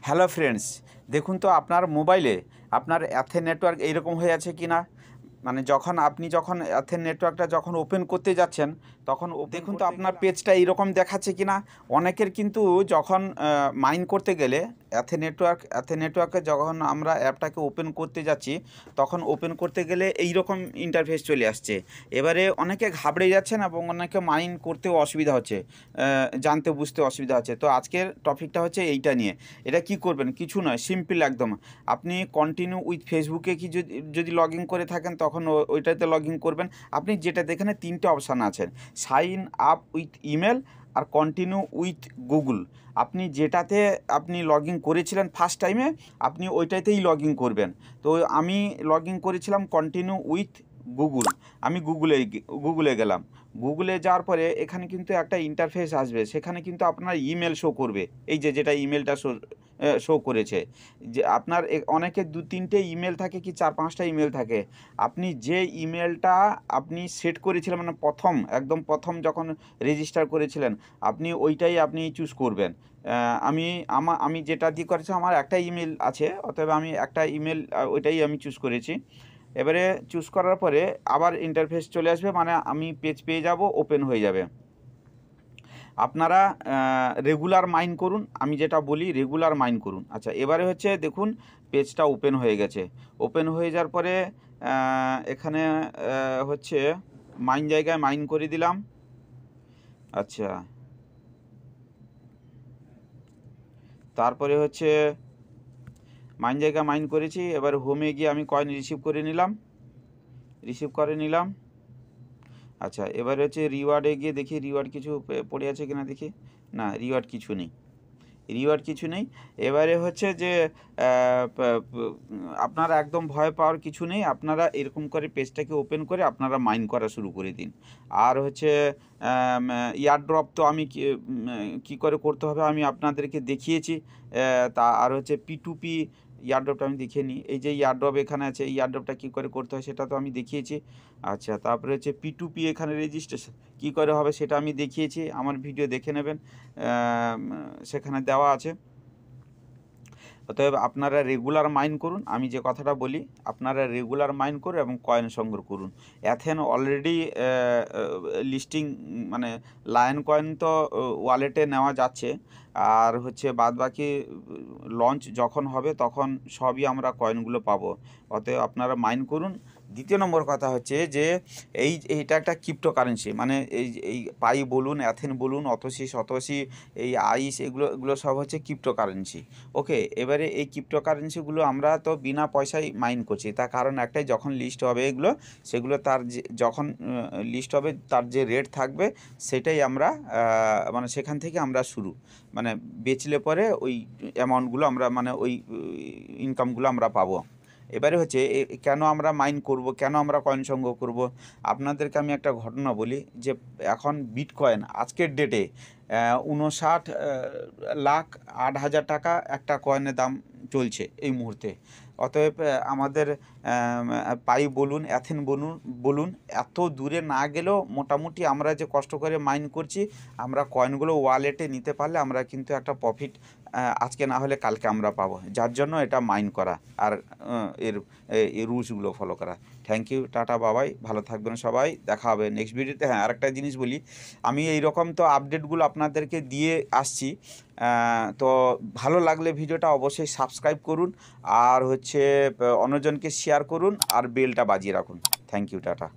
Hello friends, দেখুন তো আপনার মোবাইলে আপনার অ্যাথেন নেটওয়ার্ক এইরকম হয়ে আছে কি না। মানে যখন অ্যাথেন নেটওয়ার্কটা যখন ওপেন করতে যাচ্ছেন তখন দেখুন তো আপনার পেজটা এইরকম দেখাচ্ছে কি না। অনেকের কিন্তু যখন মাইন করতে গেলে অ্যাথেন নেটওয়ার্কে যখন আমরা অ্যাপটাকে ওপেন করতে যাচ্ছি তখন ওপেন করতে গেলে এই রকম ইন্টারফেস চলে আসছে। এবারে অনেকে ঘাবড়ে যাচ্ছেন এবং অনেকে মাইন করতেও অসুবিধা হচ্ছে, জানতে বুঝতে অসুবিধা হচ্ছে। তো আজকের টপিকটা হচ্ছে এইটা নিয়ে। এটা কি করবেন, কিছু নয়, সিম্পল একদম। আপনি কন্টিনিউ উইথ ফেসবুকে কি যদি লগ ইন করে থাকেন তখন ওইটাতে লগ ইন করবেন। আপনি যেটাতে এখানে তিনটে অপশান আছেন, সাইন আপ উইথ ইমেল আর কন্টিনিউ উইথ গুগল। আপনি যেটাতে আপনি লগ ইন করেছিলেন ফার্স্ট টাইমে আপনি ওইটাতেই লগ ইন করবেন। তো আমি লগ ইন করেছিলাম কন্টিনিউ উইথ গুগল। আমি গুগলে গেলাম। গুগলে যাওয়ার পরে এখানে কিন্তু একটা ইন্টারফেস আসবে, সেখানে কিন্তু আপনার ইমেল শো করবে। এই যেটা ইমেলটা শো করেছে, যে আপনার অনেকের 2-3টে ইমেল থাকে কি 4-5টা ইমেল থাকে। আপনি যে ইমেলটা আপনি সেট করেছিলেন, মানে একদম প্রথম যখন রেজিস্টার করেছিলেন আপনি ওইটাই আপনি চুজ করবেন। আমি যেটা দিয়ে করেছি আমার একটা ইমেল আছে, অতএব আমি একটা ইমেল ওইটাই আমি চুজ করেছি। এবারে চুজ করার পরে আবার ইন্টারফেস চলে আসবে, মানে আমি পেজ পেয়ে যাব, ওপেন হয়ে যাবে। আপনারা রেগুলার মাইন করুন, আমি যেটা বলি রেগুলার মাইন করুন। আচ্ছা, এবারে হচ্ছে দেখুন পেজটা ওপেন হয়ে গেছে। ওপেন হয়ে যাওয়ার পরে এখানে হচ্ছে মাইন জায়গায় মাইন করে দিলাম। আচ্ছা, তারপরে হচ্ছে মাইন জায়গা মাইন করেছি। এবার হোমে গিয়ে আমি কয়েন রিসিভ করে নিলাম। আচ্ছা, এবার হচ্ছে রিওয়ার্ডে গিয়ে দেখি রিওয়ার্ড কিছু পড়ে আছে কিনা দেখি। না, রিওয়ার্ড কিছু নেই। এবারে হচ্ছে যে আপনারা একদম ভয় পাওয়ার কিছু নেই। আপনারা এরকম করে পেজটাকে ওপেন করে আপনারা মাইন করা শুরু করে দিন। আর হচ্ছে ইয়ারড্রপ তো আমি কী করে করতে হবে আমি আপনাদেরকে দেখিয়েছি। তা আর হচ্ছে P2P ইয়ারড্রপটা আমি দেখিয়ে নিই। এই যে ইয়ারড্রপ এখানে আছে, এই ইয়ারড্রপটা কী করে করতে হয় সেটা তো আমি দেখিয়েছি। আচ্ছা, তারপরে হচ্ছে P2P এখানে রেজিস্ট্রেশন কী করে হবে সেটা আমি দেখিয়েছি, আমার ভিডিও দেখে নেবেন, সেখানে দেওয়া আছে। অতএব আপনারা রেগুলার মাইন করুন, আমি যে কথাটা বলি আপনারা রেগুলার মাইন করুন এবং কয়েন সংগ্রহ করুন। অ্যাথেন অলরেডি লিস্টিং, মানে লায়ন কয়েন তো ওয়ালেটে নেওয়া যাচ্ছে, আর হচ্ছে বাদবাকি লঞ্চ যখন হবে তখন সবই আমরা কয়েনগুলো পাবো। অতএব আপনারা মাইন করুন। দ্বিতীয় নম্বর কথা হচ্ছে যে এইটা একটা ক্রিপ্টোকারেন্সি, মানে এই পাই বলুন, অ্যাথেন বলুন, অতসি, এই আইস, এগুলো সব হচ্ছে ক্রিপ্টোকারেন্সি। ওকে, এবারে এই ক্রিপ্টোকারেন্সিগুলো আমরা তো বিনা পয়সায় মাইন করছি, তার কারণ একটাই, যখন লিস্ট হবে সেগুলো তার যখন লিস্ট হবে তার যে রেট থাকবে সেটাই আমরা মানে সেখান থেকে আমরা শুরু, মানে বেচলে পরে ওই অ্যামাউন্টগুলো আমরা, মানে ওই ইনকামগুলো আমরা পাবো। এবারে হচ্ছে কেন আমরা মাইন করব, কেন আমরা কয়েন সংগ্রহ করব। আপনাদেরকে আমি একটা ঘটনা বলি যে এখন বিটকয়েন আজকের ডেটে 59,08,000 টাকা একটা কয়েনের দাম চলছে এই মুহূর্তে। অতএব আমাদের পাই বলুন, অ্যাথেন বলুন, এত দূরে না গেলেও মোটামুটি আমরা যে কষ্ট করে মাইন করছি, আমরা কয়েনগুলো ওয়ালেটে নিতে পারলে আমরা কিন্তু একটা প্রফিট আজকে না হলে কালকে আমরা পাবো। যার জন্য এটা মাইন করা আর এর রুলসগুলো ফলো করা। থ্যাংক ইউ, টাটা, বাবাই, ভালো থাকবেন সবাই, দেখা হবে নেক্সট ভিডিওতে। হ্যাঁ, আরেকটা জিনিস বলি, আমি এই রকম তো আপডেটগুলো আপনাদেরকে দিয়ে আসছি। তো ভালো লাগলে ভিডিওটা অবশ্যই সাবস্ক্রাইব করুন, আর হচ্ছে অন্যজনকে শেয়ার করুন, আর বেলটা বাজিয়ে রাখুন। Thank you, tata.